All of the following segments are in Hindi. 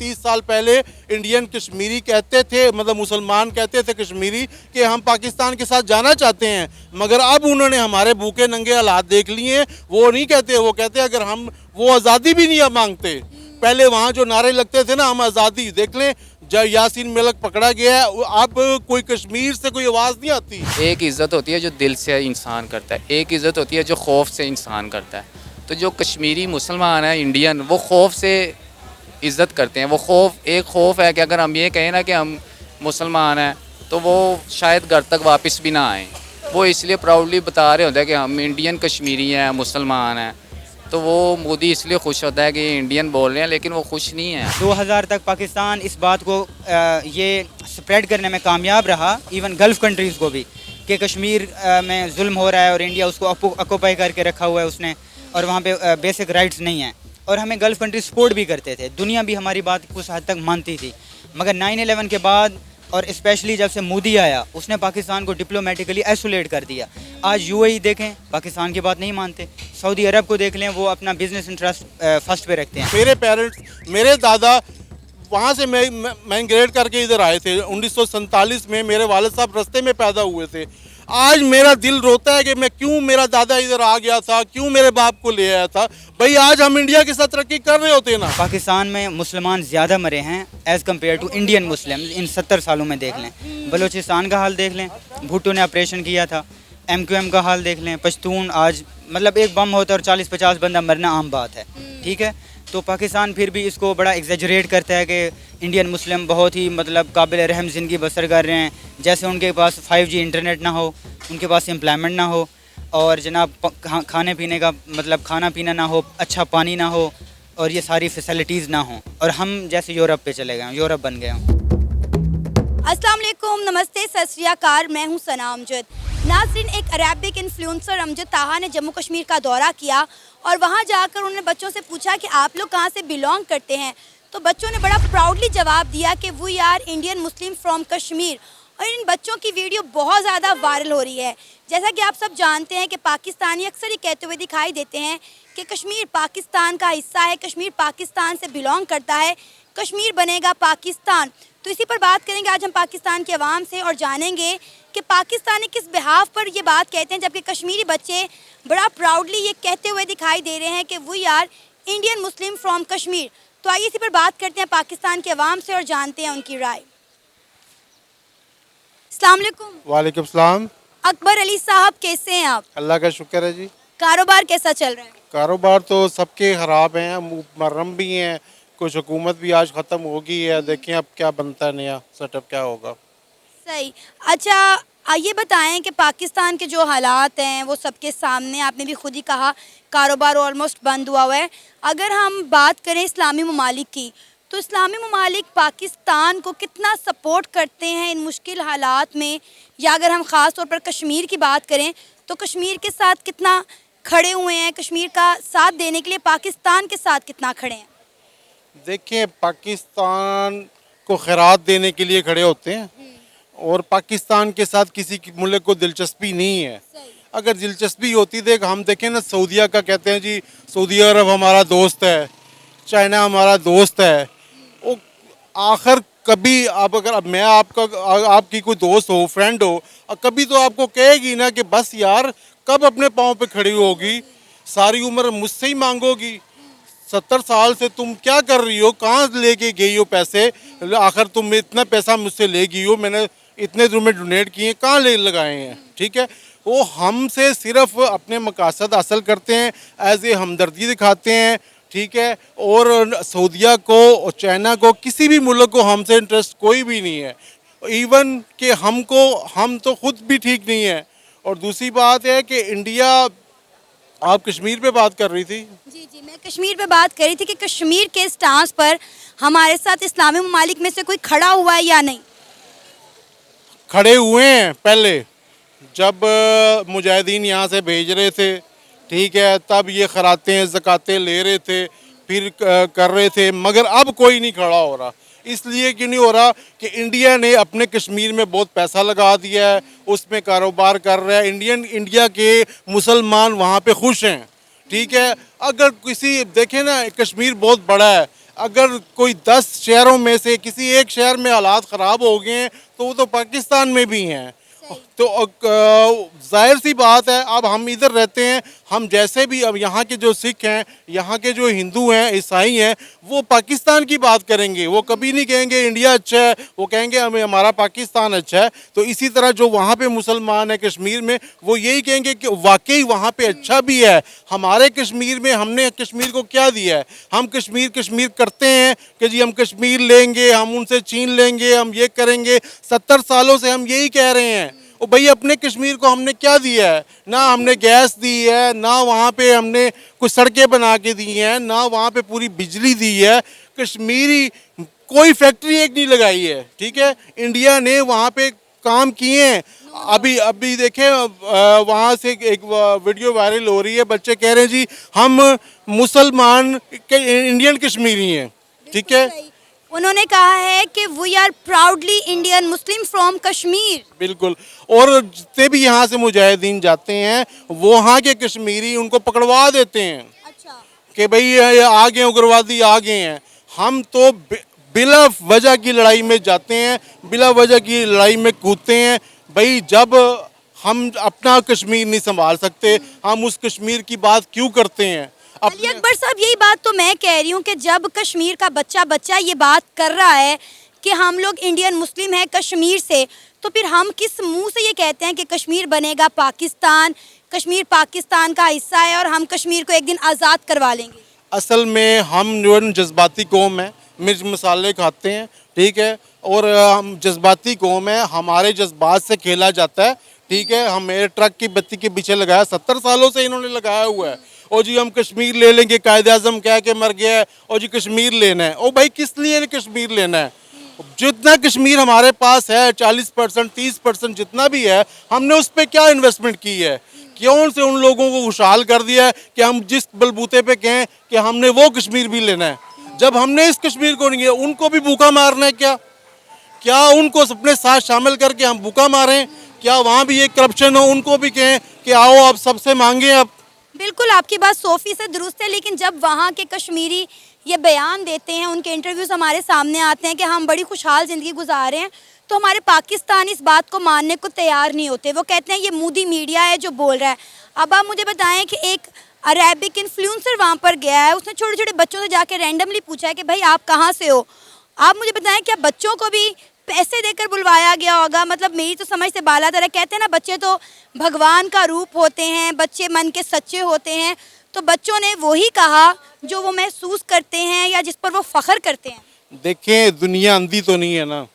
30 साल पहले इंडियन कश्मीरी कहते थे, मतलब मुसलमान कहते थे कश्मीरी कि हम पाकिस्तान के साथ जाना चाहते हैं, मगर अब उन्होंने हमारे भूखे नंगे हालात देख लिए। वो नहीं कहते, वो कहते अगर हम वो आज़ादी भी नहीं अब मांगते। पहले वहाँ जो नारे लगते थे ना, हम आज़ादी, देख लें जब यासीन मलिक पकड़ा गया है, अब कोई कश्मीर से कोई आवाज़ नहीं आती। एक इज़्ज़त होती है जो दिल से इंसान करता है, एक इज़्ज़त होती है जो खौफ से इंसान करता है। तो जो कश्मीरी मुसलमान है इंडियन, वो खौफ से इज़्ज़त करते हैं। वो एक खौफ है कि अगर हम ये कहें ना कि हम मुसलमान हैं तो वो शायद घर तक वापस भी ना आएँ। वो इसलिए प्राउडली बता रहे होते हैं कि हम इंडियन कश्मीरी हैं, मुसलमान हैं। तो वो मोदी इसलिए खुश होता है कि इंडियन बोल रहे हैं, लेकिन वो खुश नहीं है। 2000 तक पाकिस्तान इस बात को ये स्प्रेड करने में कामयाब रहा, इवन गल्फ़ कंट्रीज़ को भी, कि कश्मीर में जुल्म हो रहा है और इंडिया उसको ऑक्यूपाई करके रखा हुआ है उसने, और वहाँ पे बेसिक राइट्स नहीं हैं। और हमें गल्फ़ कंट्री सपोर्ट भी करते थे, दुनिया भी हमारी बात कुछ हद तक मानती थी। मगर 9/11 के बाद और स्पेशली जब से मोदी आया, उसने पाकिस्तान को डिप्लोमेटिकली आइसोलेट कर दिया। आज यूएई देखें, पाकिस्तान की बात नहीं मानते। सऊदी अरब को देख लें, वो अपना बिजनेस इंटरेस्ट फर्स्ट पे रखते हैं। मेरे पेरेंट्स, मेरे दादा वहाँ से माइग्रेट करके इधर आए थे 1947 में। मेरे वालिद साहब रास्ते में पैदा हुए थे। आज मेरा दिल रोता है कि मैं क्यों मेरा दादा इधर आ गया था, क्यों मेरे बाप को ले आया था। भाई आज हम इंडिया के साथ तरक्की कर रहे होते ना। पाकिस्तान में मुसलमान ज़्यादा मरे हैं as compare to Indian Muslim in 70 सालों में। देख लें बलूचिस्तान का हाल, देख लें भुट्टो ने ऑपरेशन किया था। MQM का हाल देख लें, पश्तून आज मतलब एक बम होता है और 40-50 बंदा मरना आम बात है। ठीक है, तो पाकिस्तान फिर भी इसको बड़ा एग्जेजरेट करता है कि इंडियन मुस्लिम बहुत ही मतलब काबिल रहम ज़िंदगी बसर कर रहे हैं, जैसे उनके पास 5G इंटरनेट ना हो, उनके पास एम्प्लॉयमेंट ना हो, और जनाब खाने पीने का मतलब खाना पीना ना हो, अच्छा पानी ना हो, और ये सारी फैसिलिटीज़ ना हो, और हम जैसे यूरोप पे चले गए, यूरोप बन गए हों। अस्सलाम वालेकुम, नमस्ते, सत श्री अकाल। मैं हूं सना अमजद। नाज़रीन, एक अरेबिक इन्फ्लुएंसर अमजद ताहा ने जम्मू कश्मीर का दौरा किया और वहां जाकर उन्होंने बच्चों से पूछा कि आप लोग कहां से बिलोंग करते हैं। तो बच्चों ने बड़ा प्राउडली जवाब दिया कि we are Indian Muslim from Kashmir. और इन बच्चों की वीडियो बहुत ज़्यादा वायरल हो रही है। जैसा कि आप सब जानते हैं कि पाकिस्तानी अक्सर ये कहते हुए दिखाई देते हैं कि कश्मीर पाकिस्तान का हिस्सा है, कश्मीर पाकिस्तान से बिलोंग करता है, कश्मीर बनेगा पाकिस्तान। तो इसी पर बात करेंगे आज हम पाकिस्तान के अवाम से और जानेंगे कि पाकिस्तानी किस बिहाफ पर ये बात कहते हैं, जबकि कश्मीरी बच्चे बड़ा प्राउडली ये कहते हुए दिखाई दे रहे हैं कि we are Indian Muslim from Kashmir. तो आइए इसी पर बात करते हैं पाकिस्तान के अवाम से और जानते हैं उनकी राय। अस्सलाम वालेकुम। वालेकुम सलाम। अकबर अली साहब, कैसे हैं आप? अल्लाह का शुक्र है जी। कारोबार कैसा चल रहा है? कारोबार तो सबके ख़राब हैं, मुहर्रम भी हैं, कुछ हुकूमत भी आज ख़त्म हो गई है। देखें अब क्या बनता है, नया सेटअप क्या होगा। सही। अच्छा, ये बताएं कि पाकिस्तान के जो हालात हैं वो सबके सामने, आपने भी खुद ही कहा कारोबार ऑलमोस्ट बंद हुआ हुआ है। अगर हम बात करें इस्लामी ममालिक की, तो इस्लामी ममालिक पाकिस्तान को कितना सपोर्ट करते हैं इन मुश्किल हालात में, या अगर हम ख़ास तौर पर कश्मीर की बात करें तो कश्मीर के साथ कितना खड़े हुए हैं, कश्मीर का साथ देने के लिए पाकिस्तान के साथ कितना खड़े हैं? देखिए, पाकिस्तान को खैरात देने के लिए खड़े होते हैं और पाकिस्तान के साथ किसी मुल्क को दिलचस्पी नहीं है। अगर दिलचस्पी होती देख, हम देखें ना, सऊदीया का कहते हैं जी सऊदी अरब हमारा दोस्त है, चाइना हमारा दोस्त है। वो आखिर कभी आप अगर अब मैं आपकी कोई दोस्त हो, फ्रेंड हो, कभी तो आपको कहेगी ना कि बस यार कब अपने पाँव पे खड़ी होगी, सारी उम्र मुझसे ही मांगोगी। 70 साल से तुम क्या कर रही हो, कहाँ लेके गई हो पैसे, आखिर तुम इतना पैसा मुझसे ले गई हो, मैंने इतने तुम्हें डोनेट किए, कहाँ ले लगाए हैं। ठीक है, वो हमसे सिर्फ अपने मकासद हासिल करते हैं, एज ए हमदर्दी दिखाते हैं। ठीक है, और सऊदीया को और चाइना को, किसी भी मुल्क को हमसे इंटरेस्ट कोई भी नहीं है। इवन कि हम तो खुद भी ठीक नहीं है। और दूसरी बात है कि इंडिया, आप कश्मीर पे बात कर रही थी। जी, मैं कश्मीर पे बात कर रही थी कि कश्मीर के स्टांस पर हमारे साथ इस्लामी ममालिक में से कोई खड़ा हुआ है या नहीं? खड़े हुए हैं पहले, जब मुजाहिदीन यहाँ से भेज रहे थे, ठीक है, तब ये खरातें ज़कातें ले रहे थे, फिर कर रहे थे, मगर अब कोई नहीं खड़ा हो रहा। इसलिए क्यों नहीं हो रहा कि इंडिया ने अपने कश्मीर में बहुत पैसा लगा दिया है, उसमें कारोबार कर रहा है। इंडिया के मुसलमान वहाँ पे खुश हैं। ठीक है, अगर किसी देखें ना, कश्मीर बहुत बड़ा है, अगर कोई 10 शहरों में से किसी एक शहर में हालात ख़राब हो गए हैं तो वो तो पाकिस्तान में भी हैं। तो जाहिर सी बात है, अब हम इधर रहते हैं, हम जैसे भी अब यहाँ के जो सिख हैं, यहाँ के जो हिंदू हैं, ईसाई हैं, वो पाकिस्तान की बात करेंगे, वो कभी नहीं कहेंगे इंडिया अच्छा है, वो कहेंगे हमें हमारा पाकिस्तान अच्छा है। तो इसी तरह जो वहाँ पे मुसलमान है कश्मीर में, वो यही कहेंगे कि वाकई वहाँ पे अच्छा भी है। हमारे कश्मीर में हमने कश्मीर को क्या दिया है? हम कश्मीर कश्मीर करते हैं कि जी हम कश्मीर लेंगे, हम उनसे छीन लेंगे, हम ये करेंगे। 70 सालों से हम यही कह रहे हैं। ओ भाई, अपने कश्मीर को हमने क्या दिया है? ना हमने गैस दी है, ना वहाँ पे हमने कुछ सड़कें बना के दी हैं, ना वहाँ पे पूरी बिजली दी है। कश्मीरी कोई फैक्ट्री एक नहीं लगाई है, ठीक है। इंडिया ने वहाँ पे काम किए हैं। अभी देखें, वहाँ से एक वीडियो वायरल हो रही है, बच्चे कह रहे हैं जी हम मुसलमान इंडियन कश्मीरी हैं, ठीक है। उन्होंने कहा है कि we are proudly Indian Muslim from Kashmir. बिल्कुल। और जितने भी यहाँ से मुजाहिदीन जाते हैं, वो वहाँ के कश्मीरी उनको पकड़वा देते हैं। अच्छा। कि भाई ये आ गए, उग्रवादी आ गए हैं। हम तो बिला वजह की लड़ाई में जाते हैं, बिला वजह की लड़ाई में कूदते हैं। भाई, जब हम अपना कश्मीर नहीं संभाल सकते, हम उस कश्मीर की बात क्यों करते हैं? अली अकबर साहब, यही बात तो मैं कह रही हूँ कि जब कश्मीर का बच्चा ये बात कर रहा है कि हम लोग इंडियन मुस्लिम हैं कश्मीर से, तो फिर हम किस मुंह से ये कहते हैं कि कश्मीर बनेगा पाकिस्तान, कश्मीर पाकिस्तान का हिस्सा है और हम कश्मीर को एक दिन आज़ाद करवा लेंगे? असल में हम जो जज्बाती कौम है, मिर्च मसाले खाते हैं, ठीक है। और हम जज्बाती कौम है, हमारे जज्बात से खेला जाता है, ठीक है। हमें ट्रक की बत्ती के पीछे लगाया, 70 सालों से इन्होंने लगाया हुआ है। और जी हम कश्मीर ले लेंगे, कायदे आज़म कह के मर गया है, और जी कश्मीर लेना है। ओ भाई, किस लिए कश्मीर लेना है? जितना कश्मीर हमारे पास है, 40% 30% जितना भी है, हमने उस पर क्या इन्वेस्टमेंट की है? क्यों से उन लोगों को खुशहाल कर दिया है कि हम जिस बलबूते पे कहें कि हमने वो कश्मीर भी लेना है, जब हमने इस कश्मीर को नहीं है। उनको भी भूखा मारना है क्या उनको अपने साथ शामिल करके हम भूखा मारें? क्या वहाँ भी ये करप्शन हो? उनको भी कहें कि आओ आप सबसे मांगे आप। बिल्कुल, आपकी बात 100% दुरुस्त है, लेकिन जब वहाँ के कश्मीरी ये बयान देते हैं, उनके इंटरव्यूज़ हमारे सामने आते हैं कि हम बड़ी खुशहाल ज़िंदगी गुजार रहे हैं, तो हमारे पाकिस्तान इस बात को मानने को तैयार नहीं होते। वो कहते हैं ये मोदी मीडिया है जो बोल रहा है। अब आप मुझे बताएं कि एक अरेबिक इन्फ्लुएंसर वहाँ पर गया है, उसने छोटे छोटे बच्चों से जाके रैंडमली पूछा है कि भाई आप कहाँ से हो। आप मुझे बताएं, क्या बच्चों को भी पैसे देकर बुलवाया गया होगा? मतलब मेरी तो समझ से बाला तरह। कहते हैं ना, बच्चे तो भगवान का रूप होते हैं, बच्चे मन के सच्चे होते हैं। तो बच्चों ने वही कहा जो वो महसूस करते हैं या जिस पर वो फख्र करते हैं। देखें, दुनिया अंधी तो नहीं है ना।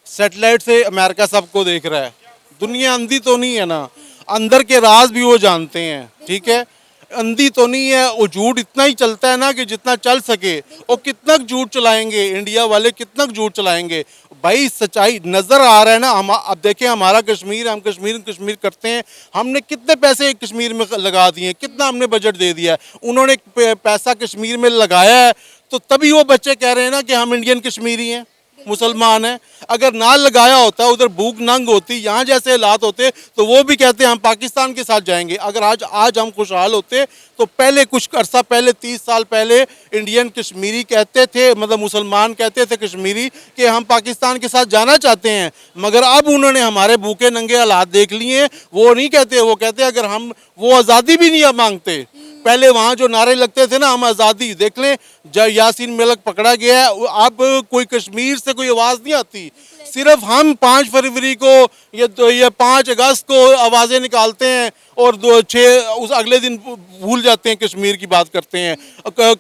सैटेलाइट से अमेरिका सबको देख रहा है। दुनिया अंधी तो नहीं है ना, अंदर के राज भी वो जानते हैं, ठीक है। अंधी तो नहीं है। वो झूठ इतना ही चलता है ना कि जितना चल सके। और कितना झूठ चलाएंगे इंडिया वाले, कितना झूठ चलाएंगे? भाई, सच्चाई नज़र आ रहा है ना। हम अब देखें, हमारा कश्मीर, हम कश्मीर करते हैं। हमने कितने पैसे कश्मीर में लगा दिए, कितना हमने बजट दे दिया है। उन्होंने पैसा कश्मीर में लगाया है, तो तभी वो बच्चे कह रहे हैं ना कि हम इंडियन कश्मीरी हैं, मुसलमान हैं। अगर ना लगाया होता, उधर भूख नंग होती, यहाँ जैसे हालात होते, तो वो भी कहते हैं हम पाकिस्तान के साथ जाएंगे। अगर आज हम खुशहाल होते, तो पहले कुछ अरसा पहले, 30 साल पहले, इंडियन कश्मीरी कहते थे, मतलब मुसलमान कहते थे कश्मीरी, कि हम पाकिस्तान के साथ जाना चाहते हैं। मगर अब उन्होंने हमारे भूखे नंगे हालात देख लिए। वो नहीं कहते, वो कहते अगर हम वो आज़ादी भी नहीं मांगते। पहले वहाँ जो नारे लगते थे ना, हम आज़ादी, देख लें जब यासीन मलिक पकड़ा गया है, अब कोई कश्मीर से कोई आवाज़ नहीं आती। सिर्फ हम 5 फरवरी को या 5 अगस्त को आवाज़ें निकालते हैं और 6 उस अगले दिन भूल जाते हैं, कश्मीर की बात करते हैं।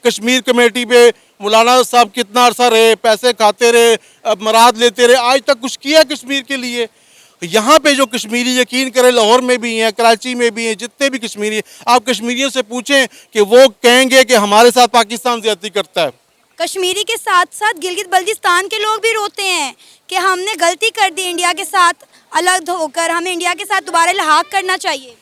कश्मीर कमेटी पे मौलाना साहब कितना अरसा रहे, पैसे खाते रहे, मराद लेते रहे, आज तक कुछ किया कश्मीर के लिए? यहाँ पे जो कश्मीरी, यकीन करें, लाहौर में भी हैं, कराची में भी हैं, जितने भी कश्मीरी, आप कश्मीरियों से पूछें कि वो कहेंगे कि हमारे साथ पाकिस्तान ज़्यादती करता है। कश्मीरी के साथ साथ गिलगित बल्तिस्तान के लोग भी रोते हैं कि हमने गलती कर दी इंडिया के साथ अलग होकर, हमें इंडिया के साथ दोबारा इल्हाक करना चाहिए।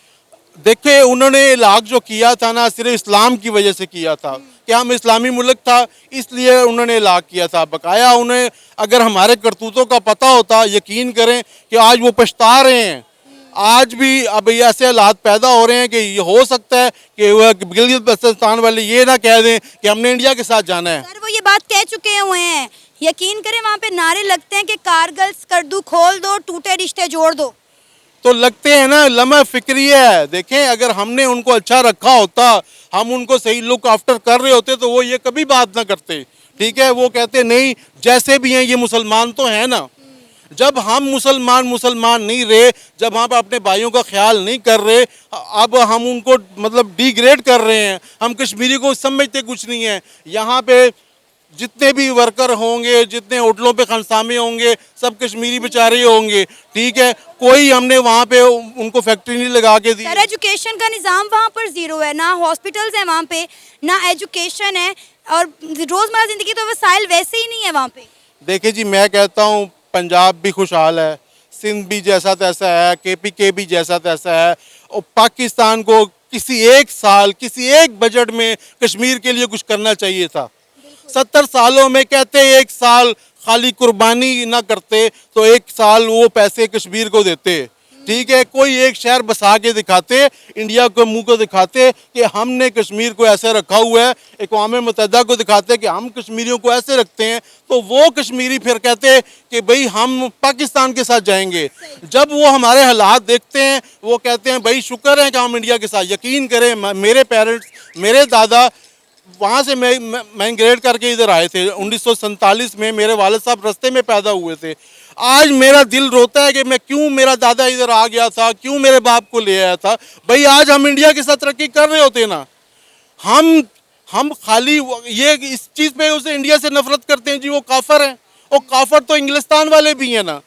देखिए, उन्होंने इलाक जो किया था ना, सिर्फ इस्लाम की वजह से किया था कि हम इस्लामी मुल्क था, इसलिए उन्होंने इलाक किया था। बकाया उन्हें अगर हमारे करतूतों का पता होता, यकीन करें कि आज वो पछता रहे हैं आज भी अब ये ऐसे हालात पैदा हो रहे हैं कि ये हो सकता है कि वह गिलगित बल्तिस्तान वाले ये ना कह दें कि हमने इंडिया के साथ जाना है। सर वो ये बात कह चुके हुए हैं, यकीन करें वहाँ पे नारे लगते हैं कि कारगिल स्कर्दू खोल दो, टूटे रिश्ते जोड़ दो। तो लगते हैं ना, लम्हा फिक्री है। देखें, अगर हमने उनको अच्छा रखा होता, हम उनको सही लुक आफ्टर कर रहे होते तो वो ये कभी बात ना करते। ठीक है, वो कहते नहीं जैसे भी हैं ये मुसलमान तो हैं ना। जब हम मुसलमान नहीं रहे, जब हम अपने भाइयों का ख्याल नहीं कर रहे, अब हम उनको मतलब डिग्रेड कर रहे हैं। हम कश्मीरी को समझते कुछ नहीं है। यहाँ पे जितने भी वर्कर होंगे, जितने होटलों पे खनसामे होंगे, सब कश्मीरी बेचारे होंगे। ठीक है, कोई हमने वहाँ पे उनको फैक्ट्री नहीं लगा के दी। सर एजुकेशन का निज़ाम वहाँ पर ज़ीरो है, ना हॉस्पिटल्स हैं वहाँ पे, ना एजुकेशन है, और रोज़मर्रा ज़िंदगी तो वसाइल वैसे ही नहीं है वहाँ पे। देखिए जी, मैं कहता हूँ पंजाब भी खुशहाल है, सिंध भी जैसा तैसा है, KPK भी जैसा तैसा है। और पाकिस्तान को किसी एक साल, किसी एक बजट में कश्मीर के लिए कुछ करना चाहिए था। 70 सालों में कहते एक साल खाली कुर्बानी ना करते तो एक साल वो पैसे कश्मीर को देते। ठीक है, कोई एक शहर बसा के दिखाते, इंडिया को मुंह को दिखाते कि हमने कश्मीर को ऐसे रखा हुआ है, अक़वाम मुत्तहिदा को दिखाते कि हम कश्मीरियों को ऐसे रखते हैं, तो वो कश्मीरी फिर कहते कि भाई हम पाकिस्तान के साथ जाएंगे। जब वो हमारे हालात देखते हैं, वो कहते हैं भाई शुक्र है कि हम इंडिया के साथ। यकीन करें, मेरे पेरेंट्स, मेरे दादा वहाँ से माइग्रेट करके इधर आए थे 1947 में। मेरे वालिद साहब रास्ते में पैदा हुए थे। आज मेरा दिल रोता है कि मैं क्यों मेरा दादा इधर आ गया था, क्यों मेरे बाप को ले आया था। भाई आज हम इंडिया के साथ तरक्की कर रहे होते ना। हम खाली ये इस चीज़ पे उसे इंडिया से नफरत करते हैं जी, वो काफर हैं। और काफर तो इंग्लिस्तान वाले भी हैं ना,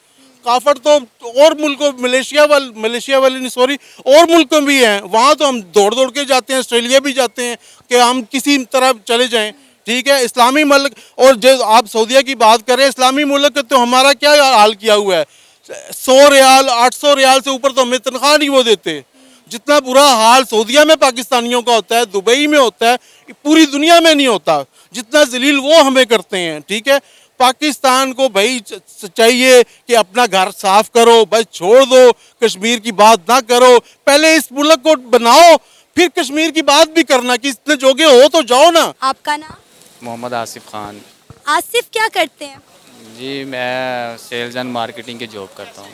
काफर तो और मुल्कों, मलेशिया वाले नहीं सॉरी, और मुल्कों में भी हैं। वहाँ तो हम दौड़ दौड़ के जाते हैं, ऑस्ट्रेलिया भी जाते हैं कि हम किसी तरह चले जाएं। ठीक है, इस्लामी मुल्क, और जो आप सऊदीया की बात करें, इस्लामी मुल्क तो हमारा क्या हाल किया हुआ है। 100 रियाल 800 रियाल से ऊपर तो हमें तनख्वाह नहीं वो देते। जितना बुरा हाल सऊदीया में पाकिस्तानियों का होता है, दुबई में होता है, पूरी दुनिया में नहीं होता। जितना जलील वो हमें करते हैं। ठीक है, पाकिस्तान को भाई चाहिए कि अपना घर साफ करो, बस छोड़ दो, कश्मीर की बात ना करो। पहले इस मुल्क को बनाओ, फिर कश्मीर की बात भी करना कि इतने जोगे हो तो जाओ ना। आपका नाम? मोहम्मद आसिफ खान। आसिफ क्या करते हैं? जी मैं सेल्स एंड मार्केटिंग की जॉब करता हूँ।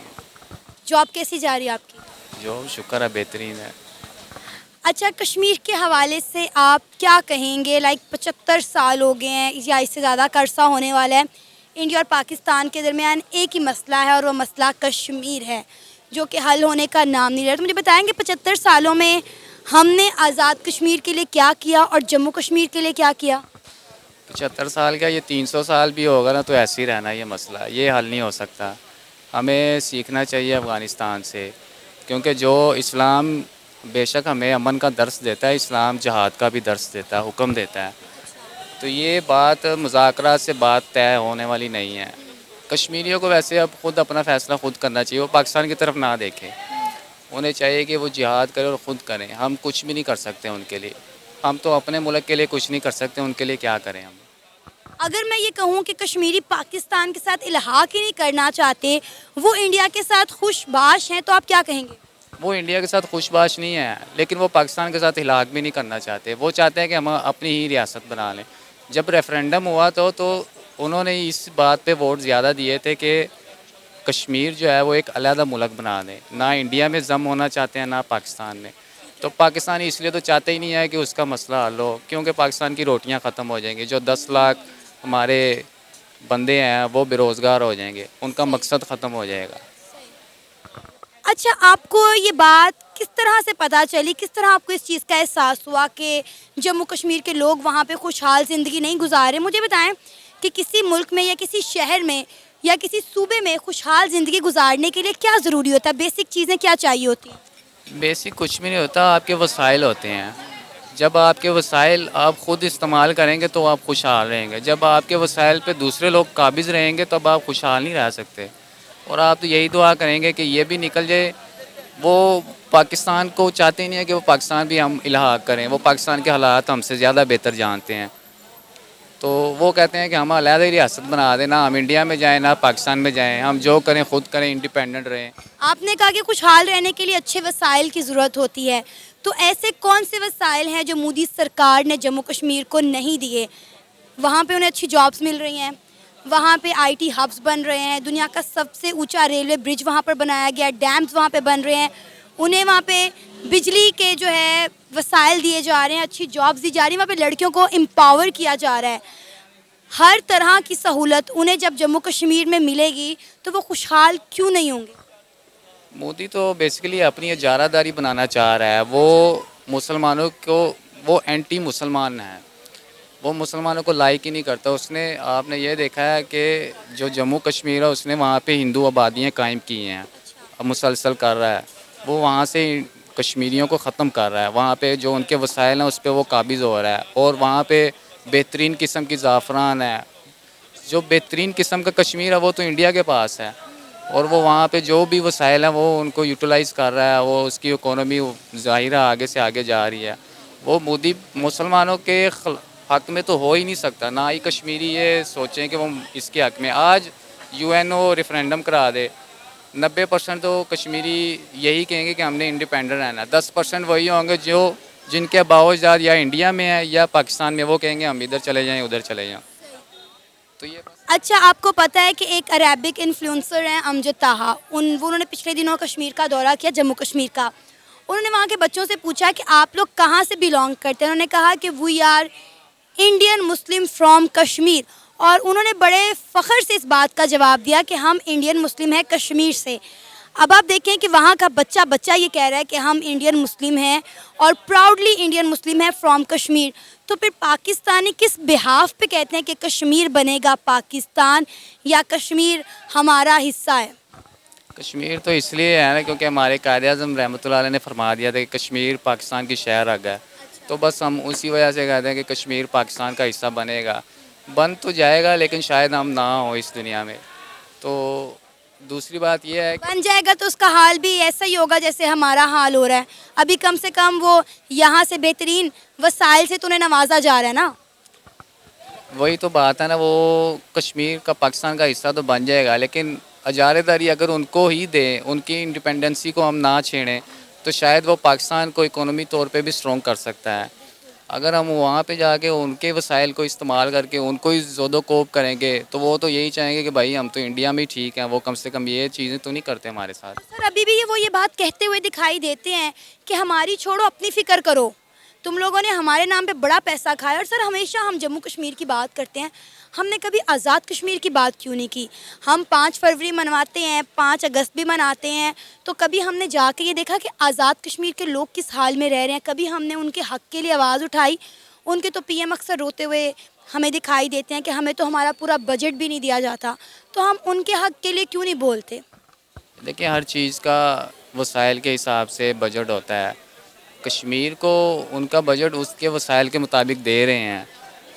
जॉब कैसी जा रही है आपकी? जॉब शुक्र है बेहतरीन है। अच्छा, कश्मीर के हवाले से आप क्या कहेंगे? लाइक 75 साल हो गए हैं या इससे ज़्यादा का अरसा होने वाला है। इंडिया और पाकिस्तान के दरमियान एक ही मसला है और वो मसला कश्मीर है, जो कि हल होने का नाम नहीं ले रहा। तो मुझे बताएंगे 75 सालों में हमने आज़ाद कश्मीर के लिए क्या किया और जम्मू कश्मीर के लिए क्या किया? 75 साल का, ये 300 साल भी होगा ना तो ऐसे ही रहना ये मसला, ये हल नहीं हो सकता। हमें सीखना चाहिए अफ़गानिस्तान से, क्योंकि जो इस्लाम बेशक हमें अमन का दर्स देता है, इस्लाम जहाद का भी दर्स देता है, हुक्म देता है। तो ये बात मुज़ाकरात से बात तय होने वाली नहीं है। कश्मीरियों को वैसे अब ख़ुद अपना फ़ैसला ख़ुद करना चाहिए, वो पाकिस्तान की तरफ ना देखें। उन्हें चाहिए कि वो जिहाद करें और ख़ुद करें। हम कुछ भी नहीं कर सकते उनके लिए, हम तो अपने मुल्क के लिए कुछ नहीं कर सकते, उनके लिए क्या करें हम। अगर मैं ये कहूँ कि कश्मीरी पाकिस्तान के साथ इल्हाक ही नहीं करना चाहते, वो इंडिया के साथ खुशबाश हैं, तो आप क्या कहेंगे? वो इंडिया के साथ खुशबाश नहीं है, लेकिन वो पाकिस्तान के साथ इलाक़ भी नहीं करना चाहते। वो चाहते हैं कि हम अपनी ही रियासत बना लें। जब रेफरेंडम हुआ तो उन्होंने इस बात पे वोट ज़्यादा दिए थे कि कश्मीर जो है वो एक अलहदा मुल्क बना दें। ना इंडिया में जम होना चाहते हैं, ना पाकिस्तान में। तो पाकिस्तान इसलिए तो चाहते ही नहीं है कि उसका मसला हल हो, क्योंकि पाकिस्तान की रोटियाँ ख़त्म हो जाएंगी। जो 10 लाख हमारे बंदे हैं वो बेरोज़गार हो जाएंगे, उनका मकसद ख़त्म हो जाएगा। अच्छा, आपको ये बात किस तरह से पता चली, किस तरह आपको इस चीज़ का एहसास हुआ कि जम्मू कश्मीर के लोग वहाँ पे खुशहाल ज़िंदगी नहीं गुजारे? मुझे बताएं कि किसी मुल्क में या किसी शहर में या किसी सूबे में खुशहाल ज़िंदगी गुजारने के लिए क्या ज़रूरी होता है? बेसिक चीज़ें क्या चाहिए होती हैं? बेसिक कुछ भी नहीं होता, आपके वसाइल होते हैं। जब आपके वसाइल आप ख़ुद इस्तेमाल करेंगे तो आप खुशहाल रहेंगे। जब आपके वसाइल पे दूसरे लोग काबिज़ रहेंगे तब आप खुशहाल नहीं रह सकते। और आप तो यही दुआ करेंगे कि ये भी निकल जाए। वो पाकिस्तान को चाहते ही नहीं है कि वो पाकिस्तान भी हम इल्हाक करें। वो पाकिस्तान के हालात हमसे ज़्यादा बेहतर जानते हैं। तो वो कहते हैं कि हम अलहदा ही रियासत बना दें, ना हम इंडिया में जाएं ना पाकिस्तान में जाएं, हम जो करें खुद करें, इंडिपेंडेंट रहें। आपने कहा कि खुशहाल रहने के लिए अच्छे वसाइल की ज़रूरत होती है, तो ऐसे कौन से वसाइल हैं जो मोदी सरकार ने जम्मू कश्मीर को नहीं दिए? वहाँ पे उन्हें अच्छी जॉब्स मिल रही हैं, वहाँ पे आईटी हब्स बन रहे हैं, दुनिया का सबसे ऊंचा रेलवे ब्रिज वहाँ पर बनाया गया, डैम्स वहाँ पे बन रहे हैं, उन्हें वहाँ पे बिजली के जो है वसाइल दिए जा रहे हैं, अच्छी जॉब्स दी जा रही हैं, वहाँ पे लड़कियों को एम्पावर किया जा रहा है। हर तरह की सहूलत उन्हें जब जम्मू कश्मीर में मिलेगी तो वो खुशहाल क्यों नहीं होंगे? मोदी तो बेसिकली अपनी इजारादारी बनाना चाह रहा है। वो मुसलमानों को, वो एंटी मुसलमान है, वो मुसलमानों को लाइक ही नहीं करता। उसने, आपने ये देखा है कि जो जम्मू कश्मीर है उसने वहाँ पे हिंदू आबादियाँ कायम की हैं, अब मुसलसल कर रहा है। वो वहाँ से कश्मीरियों को ख़त्म कर रहा है, वहाँ पे जो उनके वसाइल हैं उस पर वो काबिज़ हो रहा है। और वहाँ पे बेहतरीन किस्म की ज़ाफ़रान है, जो बेहतरीन किस्म का कश्मीर है वो तो इंडिया के पास है, और वो वहाँ पे जो भी वसाइल हैं वो उनको यूटिलाइज़ कर रहा है। वो उसकी इकोनॉमी ज़ाहिर है आगे से आगे जा रही है। वो मोदी मुसलमानों के हक़ में तो हो ही नहीं सकता, ना ही कश्मीरी ये सोचें कि वो इसके हक़ में। आज यूएनओ रेफरेंडम करा दे, 90% तो कश्मीरी यही कहेंगे कि हमने इंडिपेंडेंट रहना। 10% वही होंगे जो जिनके बावजूद या इंडिया में है या पाकिस्तान में, वो कहेंगे हम इधर चले जाएं उधर चले जाएं। तो ये अच्छा, आपको पता है कि एक अरेबिक इन्फ्लुएंसर हैं अमजद ताहा, उन्होंने पिछले दिनों कश्मीर का दौरा किया, जम्मू कश्मीर का। उन्होंने वहाँ के बच्चों से पूछा कि आप लोग कहाँ से बिलोंग करते हैं। उन्होंने कहा कि we are Indian Muslim from Kashmir, और उन्होंने बड़े फ़ख्र से इस बात का जवाब दिया कि हम इंडियन मुस्लिम हैं कश्मीर से। अब आप देखें कि वहाँ का बच्चा ये कह रहा है कि हम इंडियन मुस्लिम हैं और प्राउडली इंडियन मुस्लिम है फ्रॉम कश्मीर। तो फिर पाकिस्तानी किस बिहाफ पे कहते हैं कि कश्मीर बनेगा पाकिस्तान, या कश्मीर हमारा हिस्सा है? कश्मीर तो इसलिए है ना क्योंकि हमारे कायद-ए-आज़म रहमतुल्लाह अलैह ने फरमा दिया था कि कश्मीर पाकिस्तान की शहर आ गया। तो बस हम उसी वजह से कहते हैं कि कश्मीर पाकिस्तान का हिस्सा बनेगा। बन तो जाएगा लेकिन शायद हम ना हो इस दुनिया में। तो दूसरी बात यह है कि बन जाएगा तो उसका हाल भी ऐसा ही होगा जैसे हमारा हाल हो रहा है। अभी कम से कम वो यहाँ से बेहतरीन वसाइल से तो उन्हें नवाजा जा रहा है ना। वही तो बात है ना, वो कश्मीर का पाकिस्तान का हिस्सा तो बन जाएगा, लेकिन अजारेदारी अगर उनको ही दें, उनकी इंडिपेंडेंसी को हम ना छेड़ें, तो शायद वो पाकिस्तान को इकोनॉमी तौर पे भी स्ट्रॉन्ग कर सकता है। अगर हम वहाँ पे जाके उनके वसाइल को इस्तेमाल करके उनको ही ज़ोदो-कोब करेंगे, तो वो तो यही चाहेंगे कि भाई हम तो इंडिया में ही ठीक हैं, वो कम से कम ये चीज़ें तो नहीं करते हमारे साथ। सर अभी भी वो ये बात कहते हुए दिखाई देते हैं कि हमारी छोड़ो, अपनी फ़िक्र करो, तुम लोगों ने हमारे नाम पे बड़ा पैसा खाया। और सर हमेशा हम जम्मू कश्मीर की बात करते हैं, हमने कभी आज़ाद कश्मीर की बात क्यों नहीं की? हम 5 फरवरी मनवाते हैं, 5 अगस्त भी मनाते हैं, तो कभी हमने जाके ये देखा कि आज़ाद कश्मीर के लोग किस हाल में रह रहे हैं? कभी हमने उनके हक़ के लिए आवाज़ उठाई? उनके तो पीएम अक्सर रोते हुए हमें दिखाई देते हैं कि हमें तो हमारा पूरा बजट भी नहीं दिया जाता, तो हम उनके हक़ के लिए क्यों नहीं बोलते? देखिए, हर चीज़ का वसाइल के हिसाब से बजट होता है। कश्मीर को उनका बजट उसके वसाइल के मुताबिक दे रहे हैं।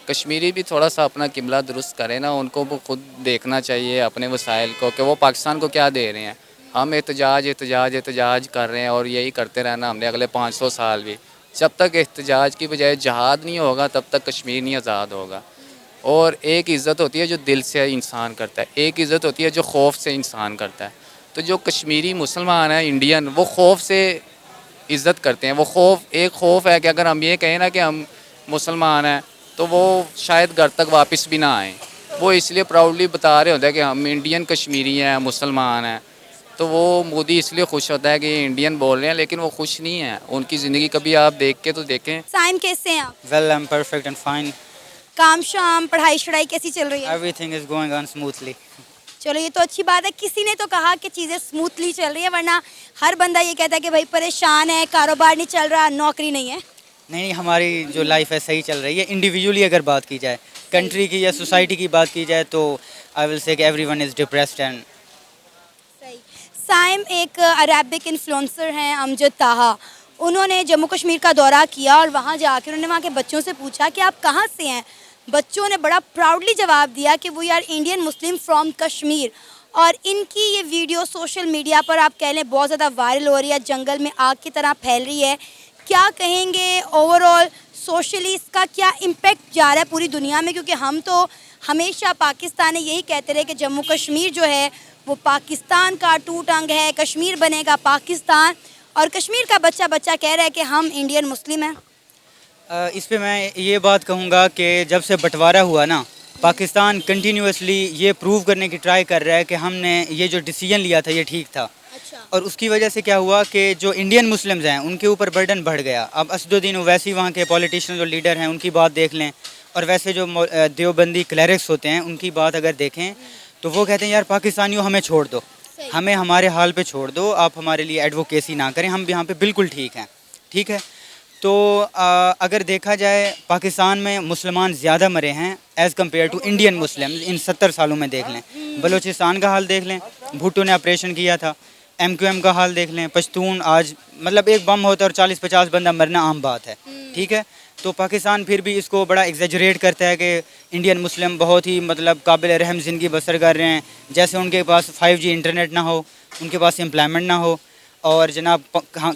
कश्मीरी भी थोड़ा सा अपना किबला दुरुस्त करें ना, उनको वो खुद देखना चाहिए अपने वसाइल को कि वो पाकिस्तान को क्या दे रहे हैं। हम एहतजाज कर रहे हैं और यही करते रहना हमने अगले 500 साल भी। जब तक एहतजाज की बजाय जहाद नहीं होगा तब तक कश्मीर नहीं आज़ाद होगा। और एक इज़्ज़त होती है जो दिल से इंसान करता है, एक इज़्ज़त होती है जो खौफ से इंसान करता है। तो जो कश्मीरी मुसलमान हैं इंडियन, वो खौफ से इज़्ज़त करते हैं। वो एक खौफ है कि अगर हम ये कहें ना कि हम मुसलमान हैं तो वो शायद घर तक वापस भी ना आएँ। वो इसलिए प्राउडली बता रहे होते हैं कि हम इंडियन कश्मीरी हैं, मुसलमान हैं। तो वो मोदी इसलिए खुश होता है कि ये इंडियन बोल रहे हैं, लेकिन वो खुश नहीं है। उनकी ज़िंदगी कभी आप देख के तो देखें। साइम कैसे हैं आप? Well, I am perfect and fine. काम शाम पढ़ाई शढ़ाई कैसी चल रही है? Everything is going on smoothly. चलो ये तो अच्छी बात है, किसी ने तो कहा कि चीज़ें स्मूथली चल रही है, वरना हर बंदा ये कहता है कि भाई परेशान है, कारोबार नहीं चल रहा, नौकरी नहीं है। नहीं, हमारी जो लाइफ है सही चल रही है। इंडिविजुअली अगर बात की जाए, कंट्री की या सोसाइटी की बात की जाए, तो आई विल से कि एवरीवन इज़ डिप्रेस्ड एंड सही। साइम एक अरेबिक इन्फ्लुएंसर हैं अमजद ताहा, उन्होंने जम्मू कश्मीर का दौरा किया और वहाँ जाकर उन्होंने वहाँ के बच्चों से पूछा कि आप कहाँ से हैं। बच्चों ने बड़ा प्राउडली जवाब दिया कि we are Indian Muslim from Kashmir. और इनकी ये वीडियो सोशल मीडिया पर आप कह लें बहुत ज़्यादा वायरल हो रही है, जंगल में आग की तरह फैल रही है। क्या कहेंगे ओवरऑल सोशली इसका क्या इम्पेक्ट जा रहा है पूरी दुनिया में, क्योंकि हम तो हमेशा पाकिस्तान ने यही कहते रहे कि जम्मू कश्मीर जो है वो पाकिस्तान का टूट अंग है, कश्मीर बनेगा पाकिस्तान, और कश्मीर का बच्चा बच्चा कह रहा है कि हम इंडियन मुस्लिम हैं। इस पे मैं ये बात कहूँगा कि जब से बंटवारा हुआ ना, पाकिस्तान कंटिन्यूसली ये प्रूव करने की ट्राई कर रहा है कि हमने ये जो डिसीजन लिया था ये ठीक था। अच्छा। और उसकी वजह से क्या हुआ कि जो इंडियन मुस्लिम्स हैं उनके ऊपर बर्डन बढ़ गया। अब असदुद्दीन ओवैसी वहाँ के पॉलिटिशियन जो लीडर हैं उनकी बात देख लें, और वैसे जो देवबंदी क्लरिक्स होते हैं उनकी बात अगर देखें तो वो कहते हैं यार पाकिस्तानियों हमें छोड़ दो, हमें हमारे हाल पे छोड़ दो, आप हमारे लिए एडवोकेसी ना करें, हम यहाँ पे बिल्कुल ठीक हैं। ठीक है, तो अगर देखा जाए पाकिस्तान में मुसलमान ज़्यादा मरे हैं as compare to Indian Muslims इन 70 सालों में देख लें। बलूचिस्तान का हाल देख लें, भुट्टो ने ऑपरेशन किया था। MQM का हाल देख लें, पश्तून आज मतलब एक बम होता है और 40-50 बंदा मरना आम बात है। ठीक है, तो पाकिस्तान फिर भी इसको बड़ा एग्जेजरेट करता है कि इंडियन मुस्लिम बहुत ही मतलब काबिल रहम ज़िंदगी बसर कर रहे हैं, जैसे उनके पास 5G इंटरनेट ना हो, उनके पास एम्प्लॉयमेंट ना हो, और जनाब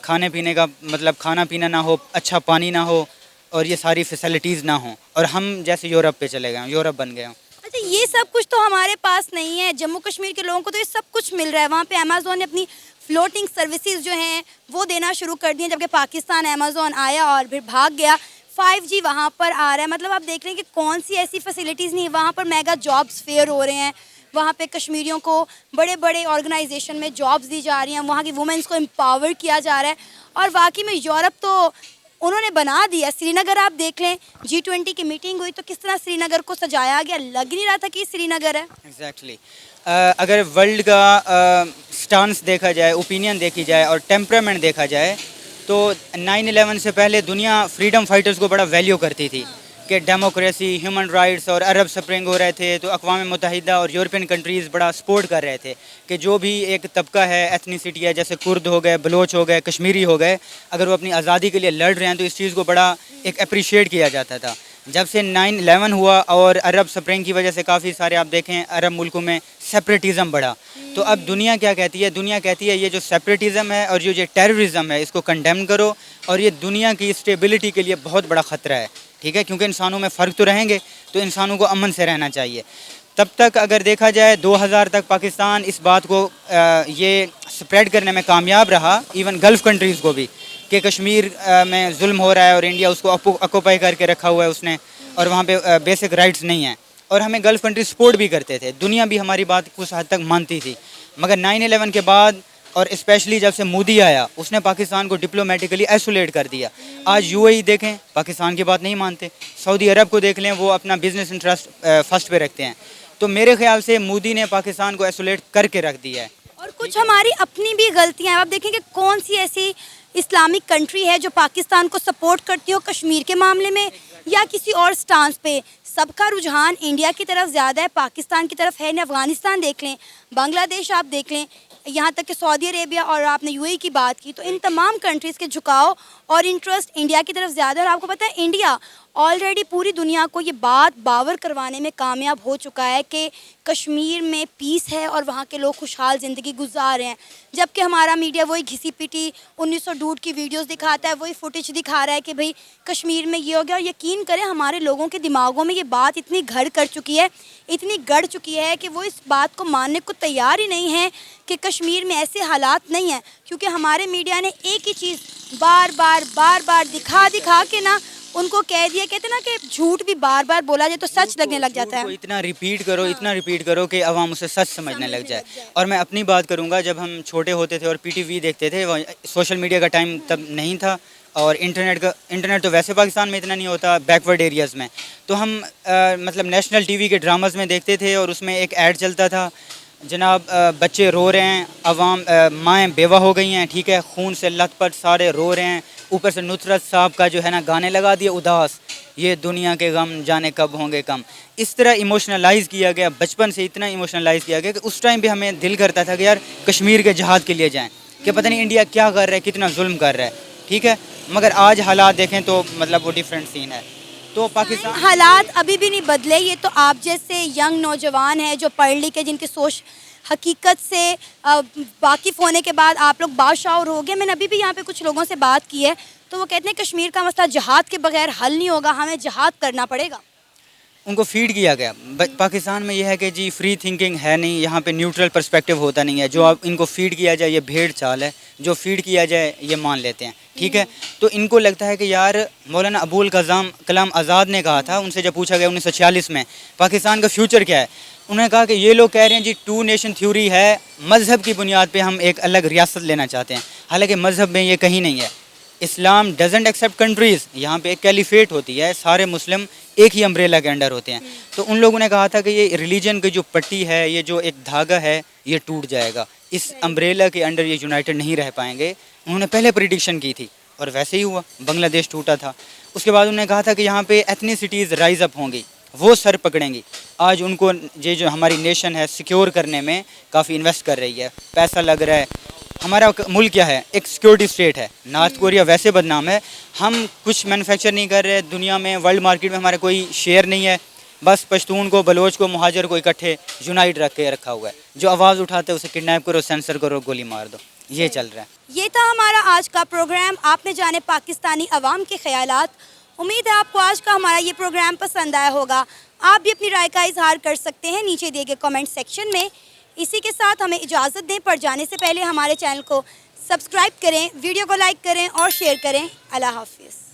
खाने पीने का मतलब खाना पीना ना हो, अच्छा पानी ना हो, और ये सारी फैसिलिटीज़ ना हो, और हम जैसे यूरोप पे चले गए, यूरोप बन गए हों। अच्छा, ये सब कुछ तो हमारे पास नहीं है। जम्मू कश्मीर के लोगों को तो ये सब कुछ मिल रहा है। वहाँ पे अमेज़ोन ने अपनी फ्लोटिंग सर्विसेज जो हैं वो देना शुरू कर दी हैं, जबकि पाकिस्तान अमेज़ोन आया और फिर भाग गया। 5G वहाँ पर आ रहा है। मतलब आप देख रहे हैं कि कौन सी ऐसी फैसिलिटीज़ नहीं है। वहाँ पर मेगा जॉब्स फेयर हो रहे हैं, वहाँ पे कश्मीरियों को बड़े बड़े ऑर्गेनाइजेशन में जॉब्स दी जा रही हैं, वहाँ की वुमेंस को एम्पावर किया जा रहा है। और वाकई में यूरोप तो उन्होंने बना दिया। श्रीनगर आप देख लें, G20 की मीटिंग हुई तो किस तरह श्रीनगर को सजाया गया, लग नहीं रहा था कि श्रीनगर है। एग्जैक्टली अगर वर्ल्ड का स्टांस देखा जाए, ओपिनियन देखी जाए और टेम्परामेंट देखा जाए तो 9/11 से पहले दुनिया फ्रीडम फाइटर्स को बड़ा वैल्यू करती थी कि डेमोक्रेसी, ह्यूमन राइट्स और अरब स्प्रिंग हो रहे थे, तो अक़वाम मुत्तहिदा और यूरोपियन कंट्रीज़ बड़ा सपोर्ट कर रहे थे कि जो भी एक तबका है, एथनिसिटी है, जैसे कुर्द हो गए, बलोच हो गए, कश्मीरी हो गए, अगर वो अपनी आज़ादी के लिए लड़ रहे हैं तो इस चीज़ को बड़ा एक अप्रिशिएट किया जाता था। जब से 9/11 हुआ और अरब स्प्रिंग की वजह से काफ़ी सारे आप देखें अरब मुल्कों में सेपरेटिज़म बढ़ा, तो अब दुनिया क्या कहती है? दुनिया कहती है ये जो सेपरेटिज़म है और ये टेररिज्म है इसको कंडेम करो, और ये दुनिया की स्टेबिलिटी के लिए बहुत बड़ा ख़तरा है। ठीक है, क्योंकि इंसानों में फ़र्क तो रहेंगे, तो इंसानों को अमन से रहना चाहिए। तब तक अगर देखा जाए 2000 तक पाकिस्तान इस बात को ये स्प्रेड करने में कामयाब रहा, इवन गल्फ़ कंट्रीज़ को भी, कि कश्मीर में जुल्म हो रहा है और इंडिया उसको ऑक्यूपाई करके रखा हुआ है उसने, और वहाँ पे बेसिक राइट्स नहीं हैं, और हमें गल्फ़ कंट्री सपोर्ट भी करते थे, दुनिया भी हमारी बात कुछ हद तक मानती थी। मगर 9/11 के बाद और स्पेशली जब से मोदी आया, उसने पाकिस्तान को डिप्लोमेटिकली आइसोलेट कर दिया। आज UAE देखें, पाकिस्तान की बात नहीं मानते। सऊदी अरब को देख लें, वो अपना बिजनेस इंटरेस्ट फर्स्ट पे रखते हैं। तो मेरे ख्याल से मोदी ने पाकिस्तान को आइसोलेट करके रख दिया है। और कुछ हमारी अपनी भी गलतियां हैं। आप देखेंगे कौन सी ऐसी इस्लामिक कंट्री है जो पाकिस्तान को सपोर्ट करती हो कश्मीर के मामले में या किसी और स्टांस पे। सबका रुझान इंडिया की तरफ ज़्यादा है, पाकिस्तान की तरफ है नहीं। अफ़गानिस्तान देख लें, बांग्लादेश आप देख लें, यहाँ तक कि सऊदी अरेबिया, और आपने UAE की बात की, तो इन तमाम कंट्रीज़ के झुकाव और इंटरेस्ट इंडिया की तरफ ज़्यादा है। और आपको पता है इंडिया ऑलरेडी पूरी दुनिया को ये बात बावर करवाने में कामयाब हो चुका है कि कश्मीर में पीस है और वहाँ के लोग खुशहाल ज़िंदगी गुजार रहे हैं, जबकि हमारा मीडिया वही घिसी पिटी 1902 की वीडियोस दिखाता है, वही फुटेज दिखा रहा है कि भाई कश्मीर में ये हो गया। और यकीन करें हमारे लोगों के दिमागों में ये बात इतनी घर कर चुकी है, इतनी गड़ चुकी है कि वो इस बात को मानने को तैयार ही नहीं है कि कश्मीर में ऐसे हालात नहीं हैं, क्योंकि हमारे मीडिया ने एक ही चीज़ बार बार दिखा के ना उनको कह दिया। कहते ना कि झूठ भी बार बार बोला जाए तो सच लगने लग जाता है। इतना रिपीट करो कि आवाम उसे सच समझने लग जाए। और मैं अपनी बात करूंगा, जब हम छोटे होते थे और PTV देखते थे, सोशल मीडिया का टाइम तब नहीं था, और इंटरनेट तो वैसे पाकिस्तान में इतना नहीं होता, बैकवर्ड एरियाज़ में, तो हम मतलब नेशनल TV के ड्रामाज़ में देखते थे, और उसमें एक ऐड चलता था, जनाब बच्चे रो रहे हैं, अवाम माएँ बेवा हो गई हैं, ठीक है, खून से लथपथ सारे रो रहे हैं, ऊपर से नुसरत साहब का जो है ना गाने लगा दिए उदास, ये दुनिया के गम जाने कब होंगे कम। इस तरह इमोशनलाइज़ किया गया, बचपन से इतना इमोशनलाइज़ किया गया कि उस टाइम भी हमें दिल करता था कि यार कश्मीर के जहाद के लिए जाएं, कि पता नहीं इंडिया क्या कर रहा है, कितना जुल्म कर रहा है। ठीक है, मगर आज हालात देखें तो मतलब वो डिफरेंट सीन है। तो पाकिस्तान हालात अभी भी नहीं बदले। ये तो आप जैसे यंग नौजवान हैं जो पढ़ लिख के, जिनकी सोच हकीकत से वाकिफ़ होने के बाद आप लोग बाशाऊर हो गए। मैंने अभी भी यहाँ पे कुछ लोगों से बात की है तो वो कहते हैं कश्मीर का मसला जहाद के बगैर हल नहीं होगा, हमें जहाद करना पड़ेगा। उनको फीड किया गया। पाकिस्तान में यह है कि जी फ्री थिंकिंग है नहीं, यहाँ पे न्यूट्रल पर्सपेक्टिव होता नहीं है। जो आप इनको फीड किया जाए ये भेड़ चाल है, जो फीड किया जाए ये मान लेते हैं, ठीक है। तो इनको लगता है कि यार मौलाना अबुल कलाम आज़ाद ने कहा था, उनसे जब पूछा गया 1946 में पाकिस्तान का फ्यूचर क्या है, उन्होंने कहा कि ये लोग कह रहे हैं जी 2 नेशन थ्योरी है, मज़हब की बुनियाद पर हम एक अलग रियासत लेना चाहते हैं। हालाँकि मज़हब में ये कहीं नहीं है। इस्लाम डजेंट एक्सेप्ट कंट्रीज़, यहाँ पे एक कैलिफेट होती है, सारे मुस्लिम एक ही अम्ब्रेला के अंडर होते हैं। तो उन लोगों ने कहा था कि ये रिलीजन की जो पट्टी है, ये जो एक धागा है, ये टूट जाएगा, इस अम्ब्रेला के अंडर ये यूनाइटेड नहीं रह पाएंगे। उन्होंने पहले प्रिडिक्शन की थी और वैसे ही हुआ, बांग्लादेश टूटा था। उसके बाद उन्होंने कहा था कि यहाँ पे एथनिसिटीज़ राइज अप होंगी, वो सर पकड़ेंगी। आज उनको ये जो हमारी नेशन है सिक्योर करने में काफ़ी इन्वेस्ट कर रही है, पैसा लग रहा है। हमारा मुल्क क्या है, एक सिक्योरिटी स्टेट है। नॉर्थ कोरिया वैसे बदनाम है, हम कुछ मैन्युफैक्चर नहीं कर रहे दुनिया में, वर्ल्ड मार्केट में हमारा कोई शेयर नहीं है। बस पश्तून को, बलोच को, मुहाजिर को इकट्ठे यूनाइट रख के रखा हुआ है। जो आवाज़ उठाते हैं उसे किडनैप करो, सेंसर करो, गोली मार दो, ये चल रहा है। ये था हमारा आज का प्रोग्राम, आपने जाने पाकिस्तानी अवाम के ख्यालात। उम्मीद है आपको आज का हमारा ये प्रोग्राम पसंद आया होगा। आप भी अपनी राय का इजहार कर सकते हैं नीचे दिए गए कमेंट सेक्शन में। इसी के साथ हमें इजाज़त दें, पर जाने से पहले हमारे चैनल को सब्सक्राइब करें, वीडियो को लाइक करें और शेयर करें। अल्लाह हाफिज़।